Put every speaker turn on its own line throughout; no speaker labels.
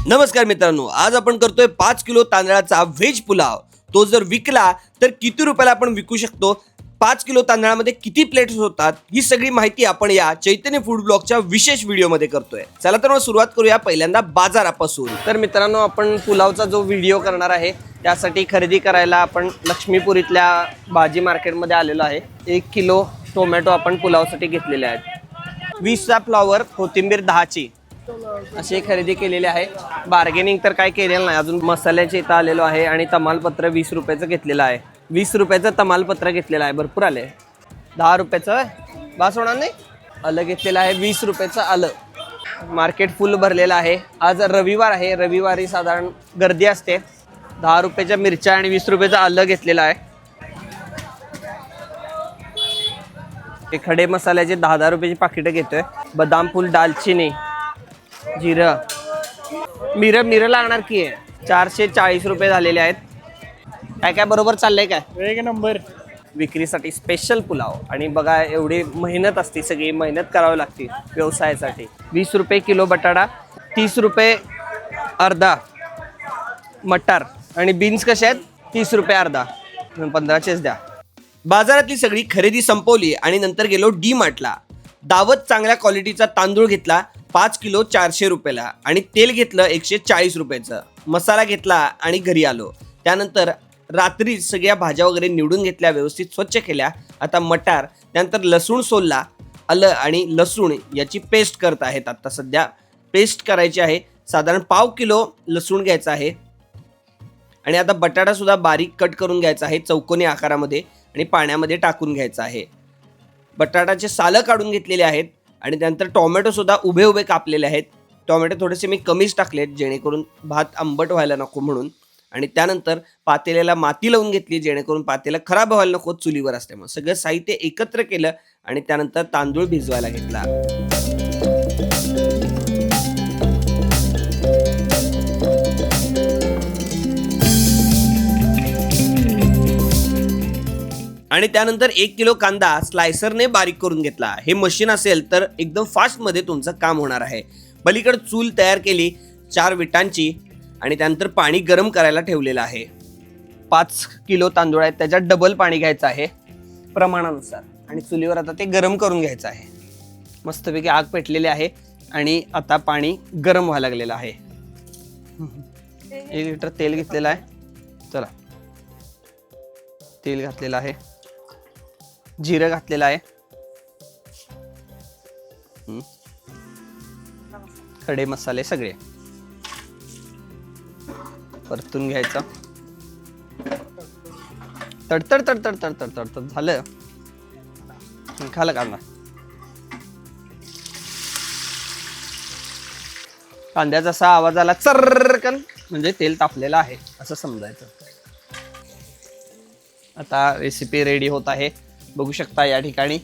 नमस्कार मित्रांनो, आज आपण करतोय 5 किलो तांदळाचा व्हेज पुलाव। तो जर विकला तर किती रुपयाला आपण विकू शकतो, 5 किलो तांदळामध्ये किती प्लेट्स होतात, ही सगळी माहिती आपण या चैतन्य फूड ब्लॉगच्या विशेष व्हिडिओमध्ये करतोय। चला तर मग सुरुवात करूया पहिल्यांदा बाजारापासून। तर मित्रांनो, आपण पुलावचा जो व्हिडिओ करणार आहे त्यासाठी खरेदी करायला आपण लक्ष्मीपुरीतल्या भाजी मार्केटमध्ये आलेलो आहे। 1 किलो टोमॅटो आपण पुलावसाठी घेतलेले आहेत। 20चा फ्लॉवर, कोथिंबीर 10ची अशी खरेदी केलेली आहे। बार्गेनिंग तर काय केलेलं नाही अजून। मसाल्याचे इथं आलेलो आहे आणि तमालपत्र 20 रुपयाचं घेतलेलं आहे। 20 रुपयाचं तमालपत्र घेतलेलं आहे, भरपूर आले। 10 रुपयाचं बास होणार नाही। आलं घेतलेलं आहे 20 रुपयाचं आलं। मार्केट फुल भरलेलं आहे। आज रविवार आहे, रविवारी साधारण गर्दी असते। 10 रुपयाच्या मिरच्या आणि 20 रुपयाचं आलं घेतलेलं आहे। हे खडे मसाल्याचे 10-10 रुपयाची पाकिटं घेतोय। बदाम फूल, दालचिनी, जिरं, मिरं लागणार की आहे। 440 रुपये झालेले आहेत। काय काय बरोबर चाललंय काय?
एक नंबर
विक्रीसाठी स्पेशल पुलाव। आणि बघा, एवढी मेहनत असते, सगळी मेहनत करावी लागते व्यवसायासाठी। 20 रुपये किलो बटाटा, 30 रुपये अर्धा मटार, आणि बीन्स कसे आहेत 30 रुपये अर्धा, 15चेच द्या। बाजारातली सगळी खरेदी संपवली आणि नंतर गेलो डी मार्टला। दावत चांगल्या क्वालिटीचा तांदूळ घेतला 5 किलो 400 रुपयाला, आणि तेल घेतलं 140 रुपयाचं। मसाला घेतला आणि घरी आलो। त्यानंतर रात्री सगळ्या भाज्या वगैरे निवडून घेतल्या, व्यवस्थित स्वच्छ केल्या। आता मटार, त्यानंतर लसूण सोलला, आलं आणि लसूण याची पेस्ट करत आहेत। आता सध्या पेस्ट करायची आहे। साधारण पाव किलो लसूण घ्यायचा आहे। आणि आता बटाटा सुद्धा बारीक कट करून घ्यायचा आहे चौकोनी आकारामध्ये, आणि पाण्यामध्ये टाकून घ्यायचा आहे। बटाटाचे सालं काढून घेतलेले आहेत। आणि त्यानंतर टोमॅटो सुद्धा उभे उभे कापलेले आहेत। टोमॅटो थोडेसे मी कमीच टाकलेत, जेणेकरून भात आंबट व्हायला नको म्हणून। आणि त्यानंतर पातेल्याला माती लावून घेतली, जेणेकरून पातेलं खराब व्हायला नको, चुलीवर असल्यामुळे। सगळं साहित्य एकत्र केलं आणि त्यानंतर तांदूळ भिजवायला घेतला। आणि त्यानंतर 1 किलो कांदा स्लायसरने बारीक करून घेतला। हे मशीन असेल तर एकदम फास्टमध्ये तुमचं काम होणार आहे। पलीकडे चूल तयार केली 4 विटांची, आणि त्यानंतर पाणी गरम करायला ठेवलेलं आहे। 5 किलो तांदूळ आहेत, त्याच्यात डबल पाणी घ्यायचं आहे प्रमाणानुसार, आणि चुलीवर आता ते गरम करून घ्यायचं आहे। मस्तपैकी आग पेटलेली आहे आणि आता पाणी गरम व्हायला लागलेलं आहे। 1 लिटर तेल घेतलेलं आहे। चला, तेल घातलेलं आहे, जिरं घातलेलं आहे, खडे मसाले सगळे परतून घ्यायचं। तडतड तडतड तडतड तडतड झालं, खालं कांदा। कांद्याचा असा आवाज आला चर्रकन, म्हणजे तेल तापलेलं आहे असं समजायचं। आता रेसिपी रेडी होत आहे, बघू शकता या ठिकाणी।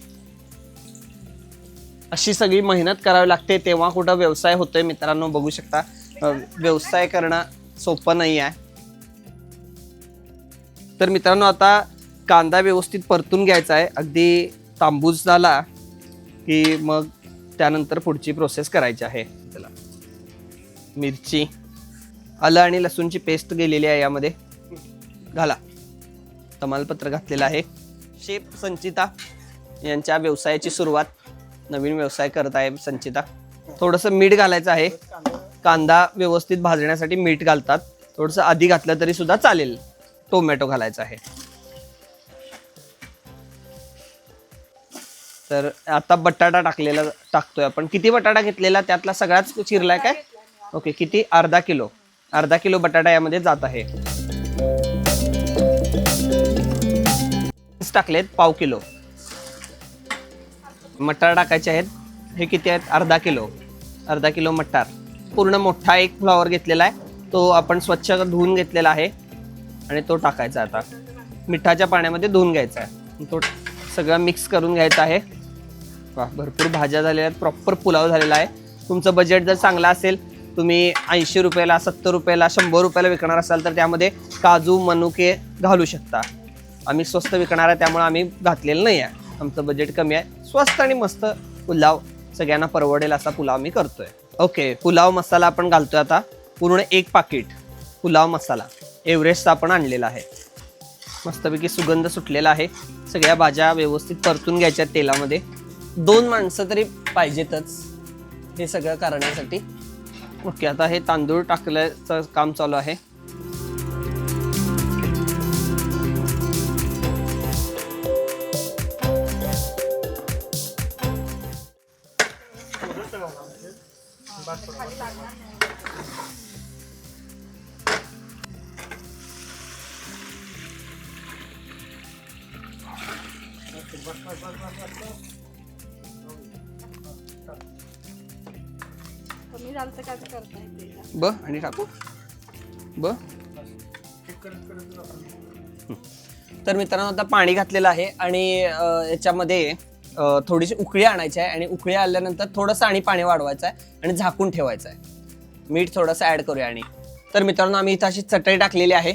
अशी सगळी मेहनत करावी लागते, तेव्हा कुठं व्यवसाय होतोय मित्रांनो। बघू शकता, व्यवसाय करणं सोपं नाही आहे। तर मित्रांनो, आता कांदा व्यवस्थित परतून घ्यायचा आहे। अगदी तांबूस झाला की मग त्यानंतर पुढची प्रोसेस करायची आहे। चला, मिरची, आलं आणि लसूणची पेस्ट गेलेली आहे, यामध्ये घाला। तमालपत्र घातलेलं आहे। शेफ संचिता यांच्या व्यवसायाची सुरुवात, नवीन व्यवसाय करत आहे संचिता। थोडंसं मीठ घालायचं आहे। कांदा व्यवस्थित भाजण्यासाठी मीठ घालतात, थोडंसं आधी घातलं तरी सुद्धा चालेल। टोमॅटो घालायचा आहे। तर आता बटाटा टाकतोय आपण। किती बटाटा घेतलेला, त्यातला सगळाच चिरलाय काय? ओके, किती? अर्धा किलो बटाटा यामध्ये जात आहे। टाकलेत पाव किलो। मटार टाकायचे आहेत। हे किती आहेत? अर्धा किलो मटार। पूर्ण मोठा एक फ्लॉवर घेतलेला आहे, तो आपण स्वच्छ धुवून घेतलेला आहे आणि तो टाकायचा। आता मिठाच्या पाण्यामध्ये धुवून घ्यायचा आहे, तो सगळं मिक्स करून घ्यायचा आहे। भरपूर भाज्या झालेल्या आहेत, प्रॉपर पुलाव झालेला आहे। तुमचं बजेट जर चांगलं असेल, तुम्ही 80 रुपयाला, 70 रुपयाला, 100 रुपयाला विकणार असाल तर त्यामध्ये काजू, मनुके घालू शकता। आम्ही स्वस्त विकणार आहे, त्यामुळे आम्ही घातलेलं नाही आहे। आमचं बजेट कमी आहे, स्वस्त आणि मस्त पुलाव सगळ्यांना परवडेल असा पुलाव मी करतोय। ओके, पुलाव मसाला आपण घालतोय आता। पूर्ण 1 पाकिट पुलाव मसाला एव्हरेस्टचा आपण आणलेला आहे. मस्तपैकी सुगंध सुटलेला आहे. सगळ्या भाज्या व्यवस्थित परतून घ्यायच्या तेलामध्ये. 2 माणसं तरी पाहिजेतच हे सगळं करण्यासाठी. ओके, आता हे तांदूळ टाकल्याचं काम चालू आहे. आणि टाकू तर मित्रांनो आता पाणी घातलेलं आहे आणि याच्यामध्ये थोडीशी उकळी आणायची आहे आणि उकळी आल्यानंतर थोडंसं आणि पाणी वाढवायचं आहे आणि झाकून ठेवायचं आहे. मीठ थोडंसं ऍड करूया. आणि तर मित्रांनो आम्ही इथं अशी चटई टाकलेली आहे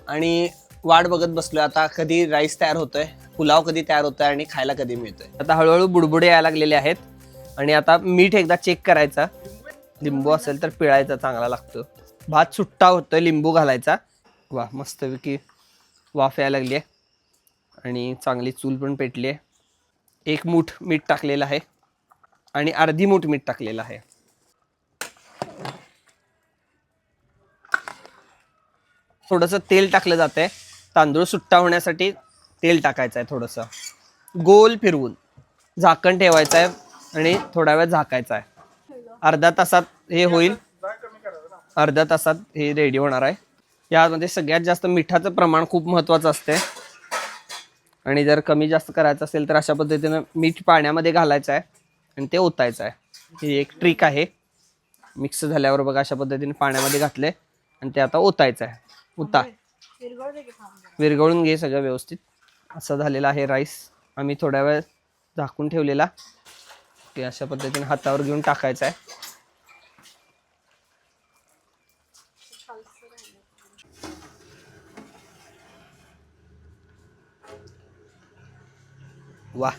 आणि वाट बघत बसलोय आता कधी राईस तयार होतोय, पुलाव कधी तयार होतोय आणि खायला कधी मिळतोय. आता हळूहळू बुडबुडे यायला लागलेले आहेत आणि आता मीठ एकदा चेक करायचा. लिंबू असेल तर पिळायचा, चांगला लागतो. भात सुट्टा होतोय, लिंबू घालायचा. वा, मस्तपैकी वाफ यायला लागली आहे आणि चांगली चूल पण पेटली आहे. 1 मूठ मीठ टाकलेलं आहे आणि अर्धी मूठ मीठ टाकलेलं आहे. थोडंसं तेल टाकलं जातंय. तांदूळ सुट्टा होण्यासाठी तेल टाकायचं आहे. थोडंसं गोल फिरवून झाकण ठेवायचं आहे आणि थोडा वेळ झाकायचा आहे. अर्धा तासात हे होईल. अर्धा तासात हे रेडी होणार आहे. यामध्ये सगळ्यात जास्त मिठाचं प्रमाण खूप महत्त्वाचं असते आणि जर कमी जास्त करायचं असेल तर अशा पद्धतीनं मीठ पाण्यामध्ये घालायचं आहे आणि ते ओतायचं आहे. ही एक ट्रिक आहे. मिक्स झाल्यावर बघा अशा पद्धतीने पाण्यामध्ये घातले आणि ते आता ओतायचं आहे. ओता, विरघळून घे सगळं व्यवस्थित. असं झालेलं आहे राईस. आम्ही थोड्या वेळ झाकून ठेवलेला की अशा पद्धतीने हातावर घेऊन टाकायचं आहे. वा,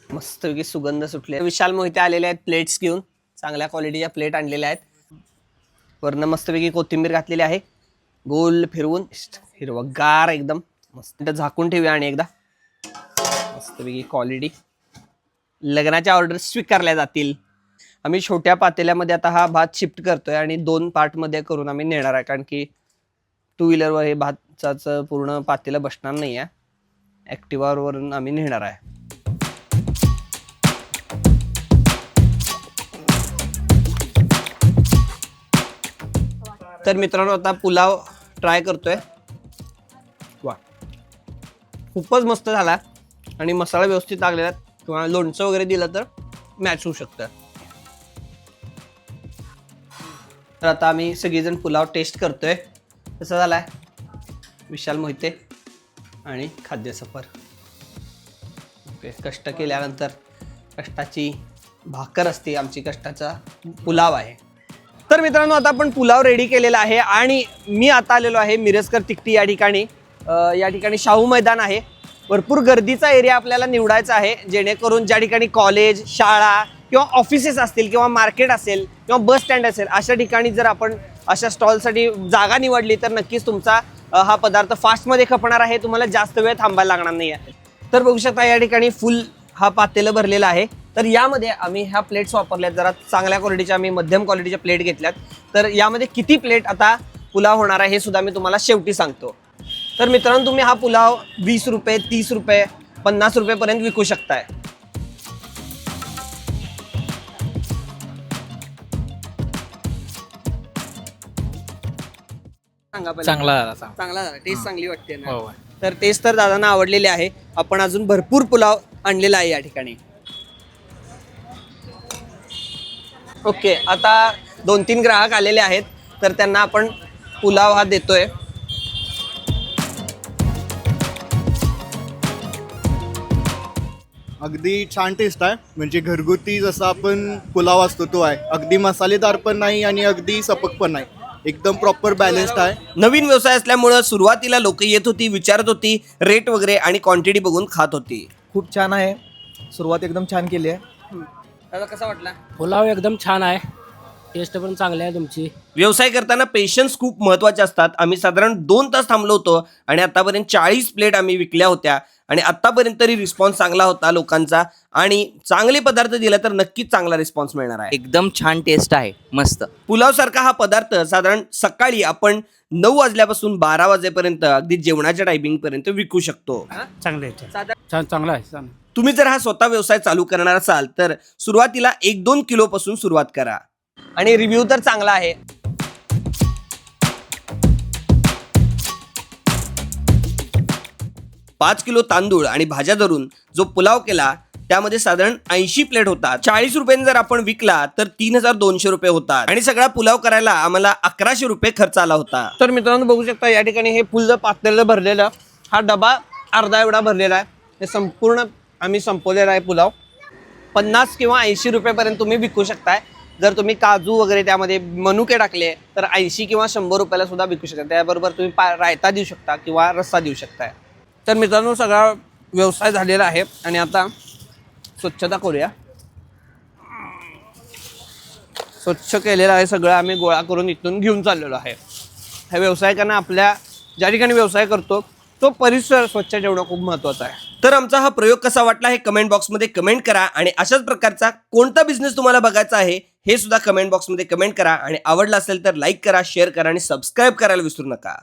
मस्तपैकी सुगंध सुटले. विशाल मोहिते आलेले आहेत प्लेट्स घेऊन. चांगल्या क्वालिटीच्या प्लेट आणलेल्या आहेत. वरनं मस्तपैकी कोथिंबीर घातलेली आहे. गोल फिरवून हिरवगार एकदम मस्त. झाकून ठेवूया आणि एकदा मस्तपैकी क्वालिटी. लग्नाच्या ऑर्डर स्वीकारल्या जातील. आम्ही छोट्या पातेल्यामध्ये आता हा भात शिफ्ट करतोय आणि 2 पार्टमध्ये करून आम्ही नेणार आहे, कारण की 2 व्हीलरवर हे भाताचं पूर्ण पातेलं बसणार नाही आहे. ॲक्टिवावरून आम्ही नेणार आहे. तर मित्रांनो आता पुलाव ट्राय करतोय. वा, खूपच मस्त झाला आणि मसाला व्यवस्थित लागलेला. किंवा लोणचं वगैरे दिलं तर मॅच होऊ शकतं. तर आता आम्ही सगळेजण पुलाव टेस्ट करतोय. कसा झालाय? विशाल मोहिते आणि खाद्य सफर. ओके, कष्ट केल्यानंतर कष्टाची भाकर असते. आमची कष्टाचा पुलाव आहे. तर मित्रांनो आता आपण पुलाव रेडी केलेला आहे आणि मी आता आलेलो आहे मिरजकर तिकटी या ठिकाणी. या ठिकाणी शाहू मैदान आहे. भरपूर गर्दीचा एरिया आपल्याला निवडायचा आहे, जेणेकरून ज्या ठिकाणी कॉलेज, शाळा किंवा ऑफिसेस असतील किंवा मार्केट असेल किंवा बस स्टँड असेल, अशा ठिकाणी जर आपण अशा स्टॉलसाठी जागा निवडली तर नक्कीच तुमचा हा पदार्थ फास्टमध्ये खपणार आहे. तुम्हाला जास्त वेळ थांबायला लागणार नाही आहे. तर बघू शकता या ठिकाणी फुल हा पातेलं भरलेला आहे. तर यामध्ये आम्ही ह्या प्लेट्स वापरल्यात. जरा चांगल्या क्वालिटीच्या, आम्ही मध्यम क्वालिटीच्या प्लेट घेतल्यात. तर यामध्ये किती प्लेट आता पुलाव होणार आहे हे सुद्धा मी तुम्हाला शेवटी सांगतो. तर मित्रांनो तुम्ही हा पुलाव 20 रुपये, 30 रुपये, 50 रुपयेपर्यंत विकू शकताय.
चांगला
झाला. टेस्ट चांगली वाटते ना? तर टेस्ट तर दादांना आवडलेली आहे. आपण अजून भरपूर पुलाव आणलेला आहे या ठिकाणी. ओके, आता 2-3 ग्राहक आलेले आहेत तर त्यांना आपण पुलाव हा देतोय.
अगदी छान टेस्ट आहे. म्हणजे घरगुती जसा आपण पुलाव असतो तो आहे. अगदी मसालेदार पण नाही आणि अगदी सपक पण नाही. एकदम प्रॉपर बॅलन्स्ड आहे.
नवीन व्यवसाय असल्यामुळं सुरुवातीला लोक येत होती, विचारत होती, रेट वगैरे आणि क्वांटिटी बघून खात होती.
खूप छान आहे. सुरुवात एकदम छान केली आहे.
दादा कसा वाटला?
पुलाव एकदम छान आहे. टेस्ट पण चांगली आहे तुमची.
व्यवसाय करताना पेशन्स खूप महत्वाचे असतात. आम्ही साधारण 2 तास थांबलो होतो आणि आतापर्यंत 40 प्लेट आम्ही विकल्या होत्या आणि आतापर्यंत तरी रिस्पॉन्स चांगला होता लोकांचा आणि चांगले पदार्थ दिला तर नक्कीच चांगला रिस्पॉन्स मिळणार आहे.
एकदम छान टेस्ट आहे, मस्त.
पुलाव सारखा हा पदार्थ साधारण सकाळी आपण 9 वाजल्यापासून 12 वाजेपर्यंत अगदी जेवणाच्या टायमिंग पर्यंत विकू शकतो.
चांगलं आहे, चांगला आहे.
तुम्ही जर हा स्वतः व्यवसाय चालू करणार असाल तर सुरुवातीला 1-2 किलो पासून सुरुवात करा. आणि रिव्ह्यू तर चांगला आहे. पाच किलो तांदूळ आणि भाज्या धरून जो पुलाव केला त्यामध्ये साधारण 80 प्लेट होतात. 40 रुपयांनी जर आपण विकला तर 3200 रुपये होतात आणि सगळा पुलाव करायला आम्हाला 1100 रुपये खर्च आला होता. तर मित्रांनो बघू शकता या ठिकाणी हे फुल पातळीला भरलेलं हा डबा अर्धा एवढा भरलेला आहे. हे संपूर्ण आम्ही संपवलेला आहे पुलाव. 50 किंवा 80 रुपयापर्यंत तुम्ही विकू शकताय. जर तुम्ही काजू वगैरे त्यामध्ये मनुके टाकले तर 80 किंवा 100 रुपयाला सुद्धा विकू शकता. त्याबरोबर तुम्ही रायता देऊ शकता किंवा रस्सा देऊ शकताय. तर मित्रांनो सगळा व्यवसाय झालेला आहे आणि आता स्वच्छता करूया. स्वच्छ केलेलं आहे सगळं. आम्ही गोळा करून इथून घेऊन चाललेलो आहे. ह्या व्यावसायिकांना आपल्या ज्या ठिकाणी व्यवसाय करतो तो परिसर स्वच्छ ठेवणं खूप महत्त्वाचं आहे. तर आमचा हा प्रयोग कसा वाटला हे कमेंट बॉक्समध्ये कमेंट करा आणि अशाच प्रकारचा कोणता बिझनेस तुम्हाला बघायचा आहे हे सुद्धा कमेंट बॉक्समध्ये कमेंट करा आणि आवडला असेल तर लाईक करा, शेअर करा आणि सबस्क्राईब करायला विसरू नका.